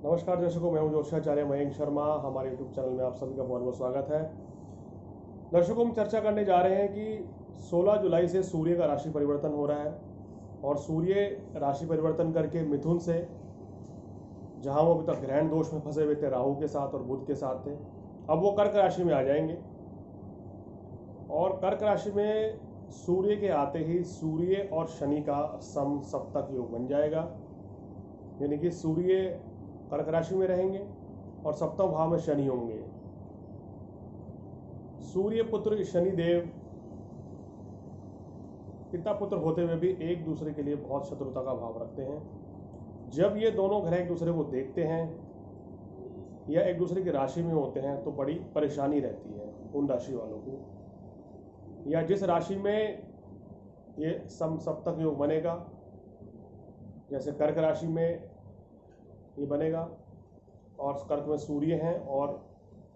नमस्कार दर्शकों, मैं हूं ज्योतिषाचार्य मयंक शर्मा। हमारे यूट्यूब चैनल में आप सभी का बहुत बहुत स्वागत है। दर्शकों, हम चर्चा करने जा रहे हैं कि 16 जुलाई से सूर्य का राशि परिवर्तन हो रहा है और सूर्य राशि परिवर्तन करके मिथुन से, जहां वो अभी तक ग्रहण दोष में फंसे हुए थे राहु के साथ और बुध के साथ थे, अब वो कर्क राशि में आ जाएंगे। और कर्क राशि में सूर्य के आते ही सूर्य और शनि का सम सप्तक योग बन जाएगा, यानी कि सूर्य कर्क राशि में रहेंगे और सप्तम भाव में शनि होंगे। सूर्य पुत्र शनि देव पिता पुत्र होते हुए भी एक दूसरे के लिए बहुत शत्रुता का भाव रखते हैं। जब ये दोनों ग्रह एक दूसरे को देखते हैं या एक दूसरे की राशि में होते हैं तो बड़ी परेशानी रहती है उन राशि वालों को, या जिस राशि में ये सम सप्तक योग बनेगा, जैसे कर्क राशि में ये बनेगा और कर्क में सूर्य हैं और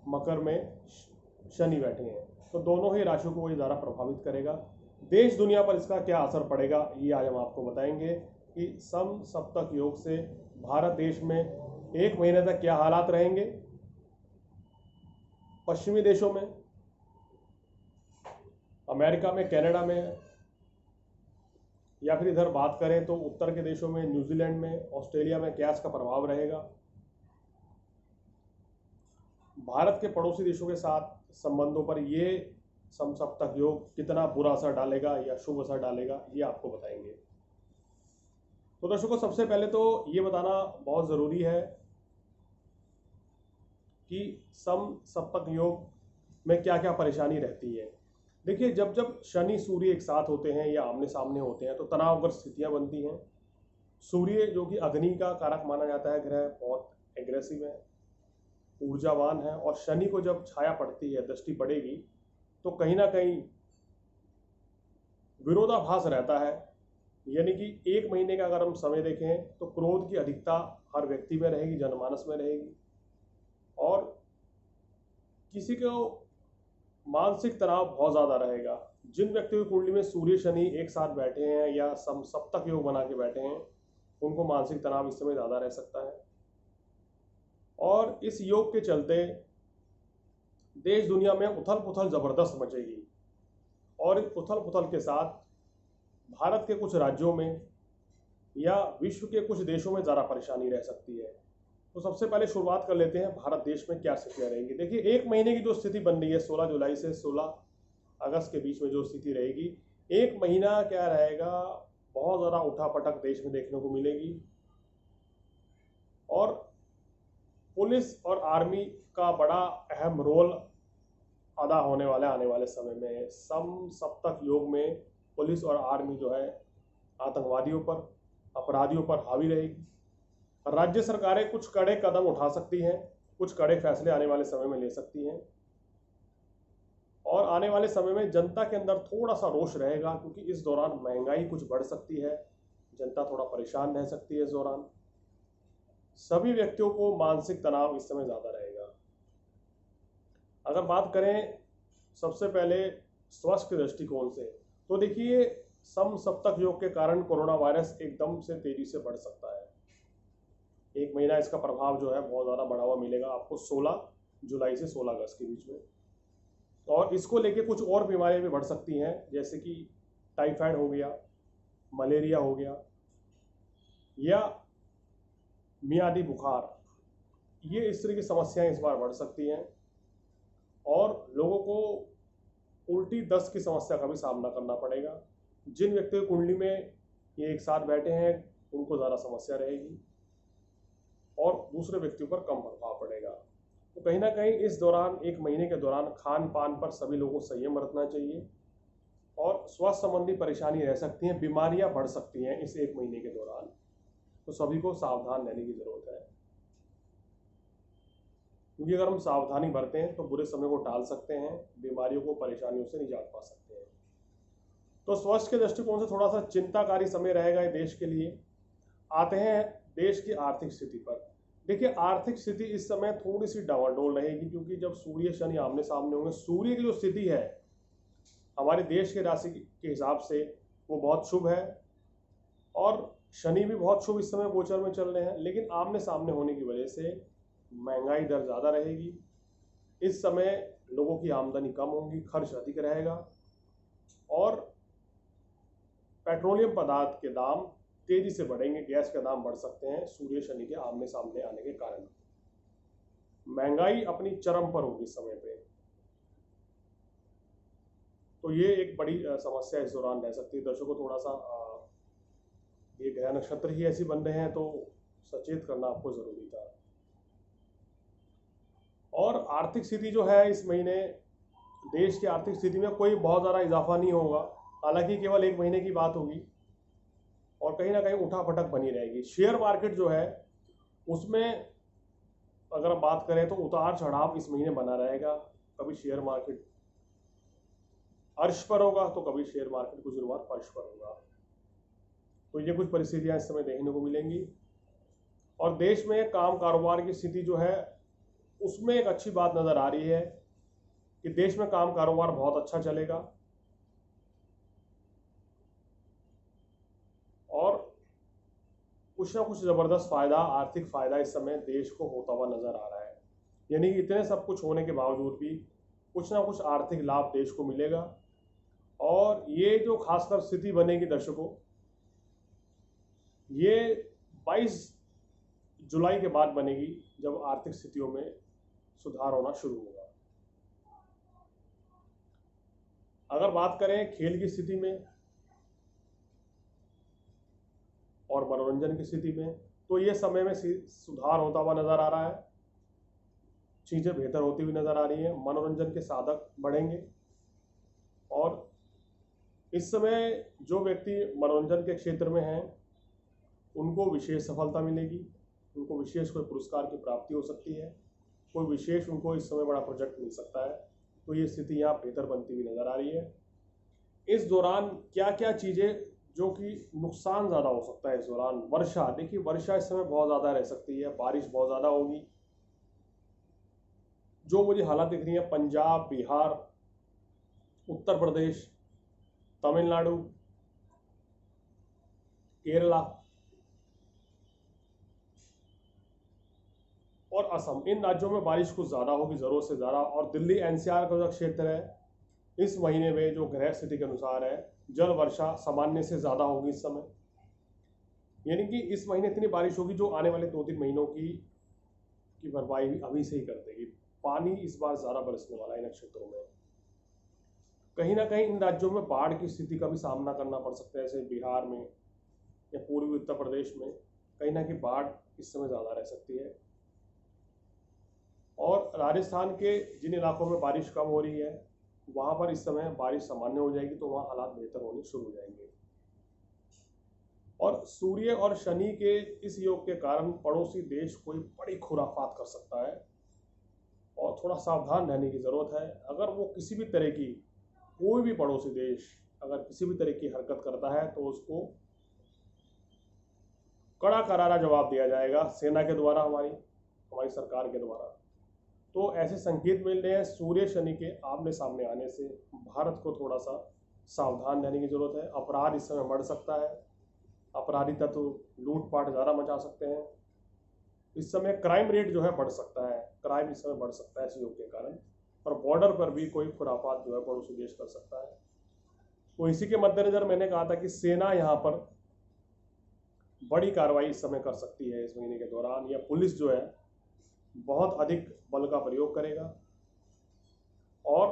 मकर में शनि बैठे हैं, तो दोनों ही राशियों को ये ज़्यादा प्रभावित करेगा। देश दुनिया पर इसका क्या असर पड़ेगा ये आज हम आपको बताएंगे कि सम सप्तक योग से भारत देश में एक महीने तक क्या हालात रहेंगे, पश्चिमी देशों में, अमेरिका में, कनाडा में, या फिर इधर बात करें तो उत्तर के देशों में, न्यूजीलैंड में, ऑस्ट्रेलिया में क्या इसका प्रभाव रहेगा। भारत के पड़ोसी देशों के साथ संबंधों पर ये समसप्तक योग कितना बुरा असर डालेगा या शुभ असर डालेगा, ये आपको बताएंगे। तो दर्शकों, सबसे पहले तो ये बताना बहुत ज़रूरी है कि समसप्तक योग में क्या क्या परेशानी रहती है। देखिए, जब जब शनि सूर्य एक साथ होते हैं या आमने सामने होते हैं तो तनावग्रस्त स्थितियां बनती हैं। सूर्य जो कि अग्नि का कारक माना जाता है ग्रह, बहुत एग्रेसिव है, ऊर्जावान है, और शनि को जब छाया पड़ती है, दृष्टि पड़ेगी, तो कहीं ना कहीं विरोधाभास रहता है। यानी कि एक महीने का अगर हम समय देखें तो क्रोध की अधिकता हर व्यक्ति में रहेगी, जनमानस में रहेगी, और किसी को मानसिक तनाव बहुत ज़्यादा रहेगा। जिन व्यक्तियों की कुंडली में सूर्य शनि एक साथ बैठे हैं या सप्तक योग बना के बैठे हैं, उनको मानसिक तनाव इस समय ज़्यादा रह सकता है। और इस योग के चलते देश दुनिया में उथल पुथल ज़बरदस्त मचेगी, और इस उथल पुथल के साथ भारत के कुछ राज्यों में या विश्व के कुछ देशों में ज़्यादा परेशानी रह सकती है। तो सबसे पहले शुरुआत कर लेते हैं भारत देश में क्या स्थितियाँ रहेंगी। देखिए, एक महीने की जो स्थिति बन रही है 16 जुलाई से 16 अगस्त के बीच में जो स्थिति रहेगी, एक महीना क्या रहेगा, बहुत ज़्यादा उठापटक देश में देखने को मिलेगी। और पुलिस और आर्मी का बड़ा अहम रोल अदा होने वाला है आने वाले समय में। सम सप्तक योग में पुलिस और आर्मी जो है आतंकवादियों पर, अपराधियों पर हावी रहेगी। राज्य सरकारें कुछ कड़े कदम उठा सकती हैं, कुछ कड़े फैसले आने वाले समय में ले सकती हैं, और आने वाले समय में जनता के अंदर थोड़ा सा रोष रहेगा, क्योंकि इस दौरान महंगाई कुछ बढ़ सकती है, जनता थोड़ा परेशान रह सकती है इस दौरान। सभी व्यक्तियों को मानसिक तनाव इस समय ज़्यादा रहेगा। अगर बात करें सबसे पहले स्वास्थ्य के दृष्टिकोण से, तो देखिए, सम सप्तक योग के कारण कोरोना वायरस एकदम से तेजी से बढ़ सकता है। एक महीना इसका प्रभाव जो है बहुत ज़्यादा बढ़ा हुआ मिलेगा आपको 16 जुलाई से 16 अगस्त के बीच में। और इसको लेके कुछ और बीमारियां भी बढ़ सकती हैं, जैसे कि टाइफाइड हो गया, मलेरिया हो गया, या मियादी बुखार। ये इस तरह की समस्याएं इस बार बढ़ सकती हैं, और लोगों को उल्टी दस्त की समस्या का भी सामना करना पड़ेगा। जिन व्यक्तियों की कुंडली में ये एक साथ बैठे हैं उनको ज़्यादा समस्या रहेगी, और दूसरे व्यक्तियों पर कम प्रभाव पड़ेगा। तो कहीं ना कहीं इस दौरान, एक महीने के दौरान, खान पान पर सभी लोगों को संयम रखना चाहिए, और स्वास्थ्य संबंधी परेशानी रह सकती हैं, बीमारियां बढ़ सकती हैं इस एक महीने के दौरान। तो सभी को सावधान रहने की ज़रूरत है, क्योंकि अगर हम सावधानी बरतें तो बुरे समय को टाल सकते हैं, बीमारियों को, परेशानियों से निजात पा सकते हैं। तो स्वास्थ्य के दृष्टिकोण से थोड़ा सा चिंताकारी समय रहेगा ये देश के लिए। आते हैं देश की आर्थिक स्थिति पर। देखिए, आर्थिक स्थिति इस समय थोड़ी सी डावाडोल रहेगी, क्योंकि जब सूर्य शनि आमने सामने होंगे, सूर्य की जो स्थिति है हमारे देश के राशि के हिसाब से वो बहुत शुभ है, और शनि भी बहुत शुभ इस समय गोचर में चल रहे हैं, लेकिन आमने सामने होने की वजह से महंगाई दर ज़्यादा रहेगी। इस समय लोगों की आमदनी कम होगी, खर्च अधिक रहेगा और पेट्रोलियम पदार्थ के दाम तेजी से बढ़ेंगे, गैस के दाम बढ़ सकते हैं सूर्य शनि के आमने सामने आने के कारण। महंगाई अपनी चरम पर होगी इस समय पे, तो ये एक बड़ी समस्या इस दौरान रह सकती है। दर्शकों थोड़ा सा ये ग्रह नक्षत्र ही ऐसी बन रहे हैं तो सचेत करना आपको जरूरी था। और आर्थिक स्थिति जो है इस महीने देश की आर्थिक स्थिति में कोई बहुत ज़्यादा इजाफा नहीं होगा, हालांकि केवल 1 महीने की बात होगी और कहीं ना कहीं उठापटक बनी रहेगी। शेयर मार्केट जो है उसमें अगर हम बात करें तो उतार चढ़ाव इस महीने बना रहेगा। कभी शेयर मार्केट अर्श पर होगा तो कभी शेयर मार्केट गुजरवार फर्श पर होगा। तो ये कुछ परिस्थितियां इस समय देखने को मिलेंगी। और देश में काम कारोबार की स्थिति जो है उसमें एक अच्छी बात नज़र आ रही है कि देश में काम कारोबार बहुत अच्छा चलेगा और कुछ ना कुछ ज़बरदस्त फ़ायदा, आर्थिक फ़ायदा इस समय देश को होता हुआ नज़र आ रहा है। यानी कि इतने सब कुछ होने के बावजूद भी कुछ ना कुछ आर्थिक लाभ देश को मिलेगा। और ये जो खासकर स्थिति बनेगी दर्शकों, ये 22 जुलाई के बाद बनेगी जब आर्थिक स्थितियों में सुधार होना शुरू होगा। अगर बात करें खेल की स्थिति में और मनोरंजन की स्थिति में, तो ये समय में सुधार होता हुआ नजर आ रहा है, चीज़ें बेहतर होती हुई नजर आ रही हैं, मनोरंजन के साधक बढ़ेंगे और इस समय जो व्यक्ति मनोरंजन के क्षेत्र में हैं उनको विशेष सफलता मिलेगी, उनको विशेष कोई पुरस्कार की प्राप्ति हो सकती है, कोई विशेष उनको इस समय बड़ा प्रोजेक्ट मिल सकता है। तो ये स्थिति यहाँ बेहतर बनती हुई नजर आ रही है। इस दौरान क्या क्या चीज़ें जो कि नुकसान ज़्यादा हो सकता है इस दौरान, वर्षा, देखिए वर्षा इस समय बहुत ज़्यादा रह सकती है, बारिश बहुत ज़्यादा होगी। जो मुझे हालात दिख रही है पंजाब, बिहार, उत्तर प्रदेश, तमिलनाडु, केरला और असम, इन राज्यों में बारिश कुछ ज़्यादा होगी, ज़रूरत से ज़्यादा। और दिल्ली एनसीआर का जो क्षेत्र है इस महीने में जो ग्रह स्थिति के अनुसार है जल वर्षा सामान्य से ज़्यादा होगी इस समय। यानी कि इस महीने इतनी बारिश होगी जो आने वाले 2-3 महीनों की भरपाई अभी से ही कर देगी। पानी इस बार ज़्यादा बरसने वाला है इन क्षेत्रों में। कहीं ना कहीं इन राज्यों में बाढ़ की स्थिति का भी सामना करना पड़ सकता है, जैसे बिहार में या पूर्वी उत्तर प्रदेश में कहीं ना कहीं बाढ़ इस समय ज़्यादा रह सकती है। और राजस्थान के जिन इलाकों में बारिश कम हो रही है वहाँ पर इस समय बारिश सामान्य हो जाएगी, तो वहाँ हालात बेहतर होने शुरू हो जाएंगे। और सूर्य और शनि के इस योग के कारण पड़ोसी देश कोई बड़ी खुराफात कर सकता है और थोड़ा सावधान रहने की ज़रूरत है। अगर वो किसी भी तरह की, कोई भी पड़ोसी देश अगर किसी भी तरह की हरकत करता है तो उसको कड़ा करारा जवाब दिया जाएगा सेना के द्वारा, हमारी सरकार के द्वारा। तो ऐसे संकेत मिल रहे हैं सूर्य शनि के आमने सामने आने से भारत को थोड़ा सा सावधान रहने की जरूरत है। अपराध इस समय बढ़ सकता है, अपराधी तत्व लूटपाट ज़्यादा मचा सकते हैं। इस समय क्राइम रेट जो है बढ़ सकता है, क्राइम इस समय बढ़ सकता है इस योग के कारण। और बॉर्डर पर भी कोई खुराफात जो है पड़ोसी देश कर सकता है। तो इसी के मद्देनजर मैंने कहा था कि सेना यहाँ पर बड़ी कार्रवाई इस समय कर सकती है इस महीने के दौरान, या पुलिस जो है बहुत अधिक बल का प्रयोग करेगा और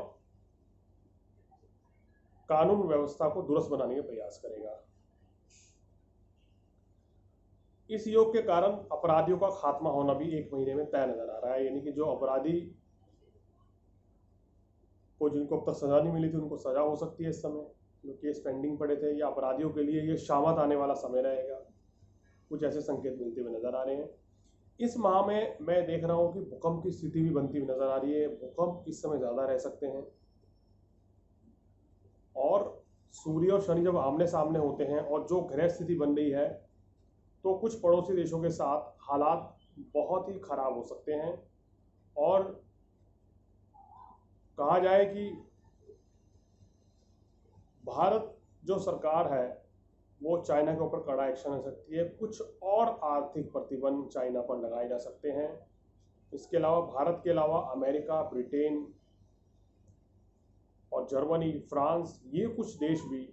कानून व्यवस्था को दुरुस्त बनाने का प्रयास करेगा। इस योग के कारण अपराधियों का खात्मा होना भी 1 महीने में तय नजर आ रहा है। यानी कि जो अपराधी को जिनको अब तक सजा नहीं मिली थी उनको सजा हो सकती है इस समय, जो केस पेंडिंग पड़े थे, या अपराधियों के लिए ये शामत आने वाला समय रहेगा। कुछ ऐसे संकेत मिलते हुए नजर आ रहे हैं। इस माह में मैं देख रहा हूँ कि भूकंप की स्थिति भी बनती हुई नजर आ रही है। भूकंप इस समय ज़्यादा रह सकते हैं और सूर्य और शनि जब आमने सामने होते हैं और जो ग्रह स्थिति बन रही है तो कुछ पड़ोसी देशों के साथ हालात बहुत ही खराब हो सकते हैं। और कहा जाए कि भारत जो सरकार है वो चाइना के ऊपर कड़ा एक्शन ले सकती है। कुछ और आर्थिक प्रतिबंध चाइना पर लगाए जा सकते हैं। इसके अलावा भारत के अलावा अमेरिका, ब्रिटेन और जर्मनी, फ्रांस, ये कुछ देश भी,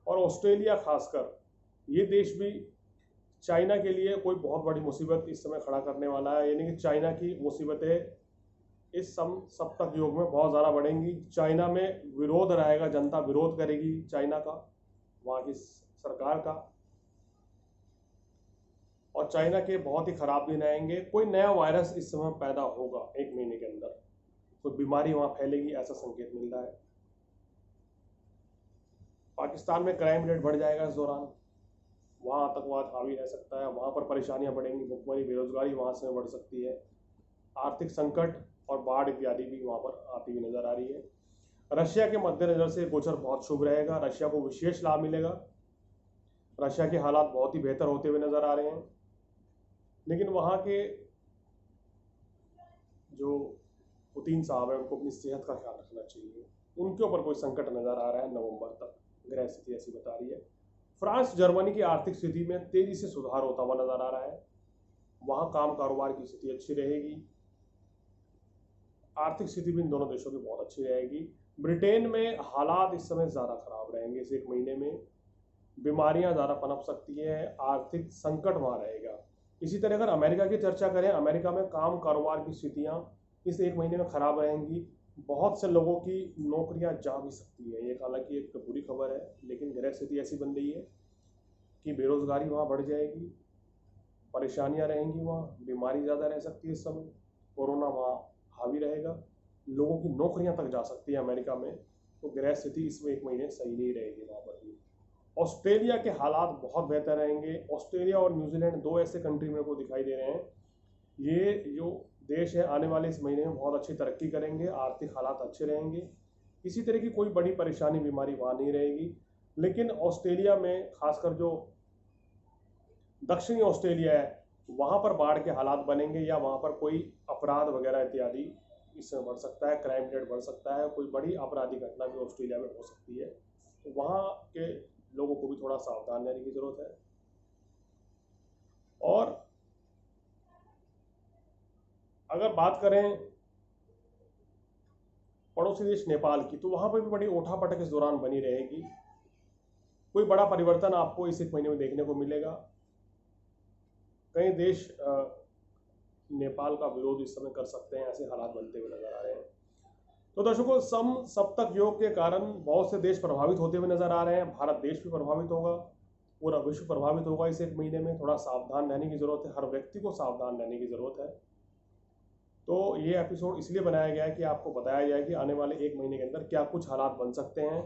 और ऑस्ट्रेलिया खासकर, ये देश भी चाइना के लिए कोई बहुत बड़ी मुसीबत इस समय खड़ा करने वाला है। यानी कि चाइना की मुसीबतें इस सप्तक युग में बहुत ज़्यादा बढ़ेंगी। चाइना में विरोध रहेगा, जनता विरोध करेगी चाइना का, वहाँ की सरकार का, और चाइना के बहुत ही खराब दिन आएंगे। कोई नया वायरस इस समय पैदा होगा 1 महीने के अंदर, कोई बीमारी वहाँ फैलेगी, ऐसा संकेत मिल रहा है। पाकिस्तान में क्राइम रेट बढ़ जाएगा इस दौरान, वहाँ आतंकवाद हावी रह सकता है, वहाँ पर परेशानियाँ बढ़ेंगी, भुखमरी, बेरोजगारी वहाँ से बढ़ सकती है, आर्थिक संकट और बाढ़ इत्यादि भी वहाँ पर आती हुई नजर आ रही है। रशिया के मद्देनजर से गोचर बहुत शुभ रहेगा, रशिया को विशेष लाभ मिलेगा। रशिया के हालात बहुत ही बेहतर होते हुए नजर आ रहे हैं, लेकिन वहाँ के जो पुतिन साहब है उनको अपनी सेहत का ख्याल रखना चाहिए। उनके ऊपर कोई संकट नजर आ रहा है नवंबर तक, ग्रह स्थिति ऐसी बता रही है। फ्रांस, जर्मनी की आर्थिक स्थिति में तेजी से सुधार होता हुआ नजर आ रहा है, वहाँ काम कारोबार की स्थिति अच्छी रहेगी, आर्थिक स्थिति भी इन दोनों देशों की बहुत अच्छी रहेगी। ब्रिटेन में हालात इस समय ज़्यादा खराब रहेंगे, इस 1 महीने में बीमारियां ज़्यादा पनप सकती हैं, आर्थिक संकट वहाँ रहेगा। इसी तरह अगर अमेरिका की चर्चा करें, अमेरिका में काम कारोबार की स्थितियाँ इस 1 महीने में खराब रहेंगी, बहुत से लोगों की नौकरियां जा भी सकती हैं। ये हालांकि एक बुरी खबर है, लेकिन ग्रह स्थिति ऐसी बन रही है कि बेरोजगारी वहाँ बढ़ जाएगी, परेशानियां रहेंगी, वहाँ बीमारी ज़्यादा रह सकती है, इस समय कोरोना वहाँ हावी रहेगा, लोगों की नौकरियां तक जा सकती है अमेरिका में। तो ग्रह स्थिति इसमें 1 महीने सही नहीं रहेगी वहाँ पर भी। ऑस्ट्रेलिया के हालात बहुत बेहतर रहेंगे। ऑस्ट्रेलिया और न्यूजीलैंड दो ऐसे कंट्री मेरे को दिखाई दे रहे हैं, ये जो देश है आने वाले इस महीने में बहुत अच्छी तरक्की करेंगे, आर्थिक हालात अच्छे रहेंगे, किसी तरह की कोई बड़ी परेशानी बीमारी वहाँ नहीं रहेगी। लेकिन ऑस्ट्रेलिया में खासकर जो दक्षिणी ऑस्ट्रेलिया है, वहाँ पर बाढ़ के हालात बनेंगे, या वहाँ पर कोई अपराध वगैरह इत्यादि इसमें बढ़ सकता है, क्राइम रेट बढ़ सकता है, कोई बड़ी आपराधिक घटना भी ऑस्ट्रेलिया में हो सकती है। तो वहाँ के लोगों को भी थोड़ा सावधान रहने की जरूरत है। और अगर बात करें पड़ोसी देश नेपाल की, तो वहाँ पर भी बड़ी उठापटक इस दौरान बनी रहेगी, कोई बड़ा परिवर्तन आपको इस 1 महीने में देखने को मिलेगा। कई देश नेपाल का विरोध इस समय कर सकते हैं, ऐसे हालात बनते हुए नजर आ रहे हैं। तो दर्शकों, सप्तक योग के कारण बहुत से देश प्रभावित होते हुए नजर आ रहे हैं, भारत देश भी प्रभावित होगा, पूरा विश्व प्रभावित होगा इस 1 महीने में। थोड़ा सावधान रहने की जरूरत है, हर व्यक्ति को सावधान रहने की जरूरत है। तो ये एपिसोड इसलिए बनाया गया है कि आपको बताया जाए कि आने वाले 1 महीने के अंदर क्या कुछ हालात बन सकते हैं,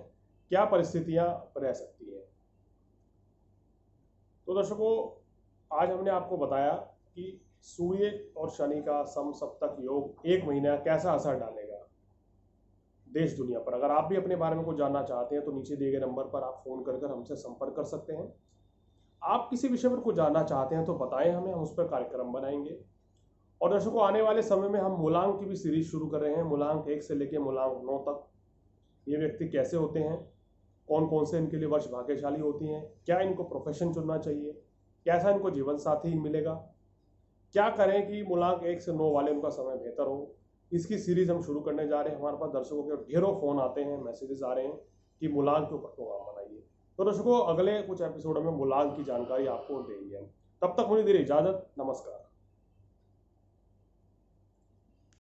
क्या परिस्थितियां रह सकती हैं। तो दर्शकों, आज हमने आपको बताया कि सूर्य और शनि का समसप्तक योग 1 महीना कैसा असर डालेगा देश दुनिया पर। अगर आप भी अपने बारे में कुछ जानना चाहते हैं तो नीचे दिए गए नंबर पर आप फोन कर हमसे संपर्क कर सकते हैं। आप किसी विषय पर कुछ जानना चाहते हैं तो बताएं हमें, हम उस पर कार्यक्रम बनाएंगे। और दर्शकों, आने वाले समय में हम मूलांक की भी सीरीज शुरू कर रहे हैं, मूलांक 1 से लेकर मूलांक 9 तक। ये व्यक्ति कैसे होते हैं, कौन कौन से इनके लिए वर्ष भाग्यशाली होती हैं, क्या इनको प्रोफेशन चुनना चाहिए, कैसा इनको जीवन साथी मिलेगा, क्या करें कि मूलांक 1 से 9 वाले उनका समय बेहतर हो, इसकी सीरीज हम शुरू करने जा रहे हैं। हमारे पास दर्शकों के ढेरों फोन आते हैं, मैसेजेस आ रहे हैं कि मूलांक के ऊपर प्रोग्राम बनाइए। तो दर्शकों, अगले कुछ एपिसोड में मूलांक की जानकारी आपको देंगे हम। तब तक मुझे दीजिए इजाजत, नमस्कार।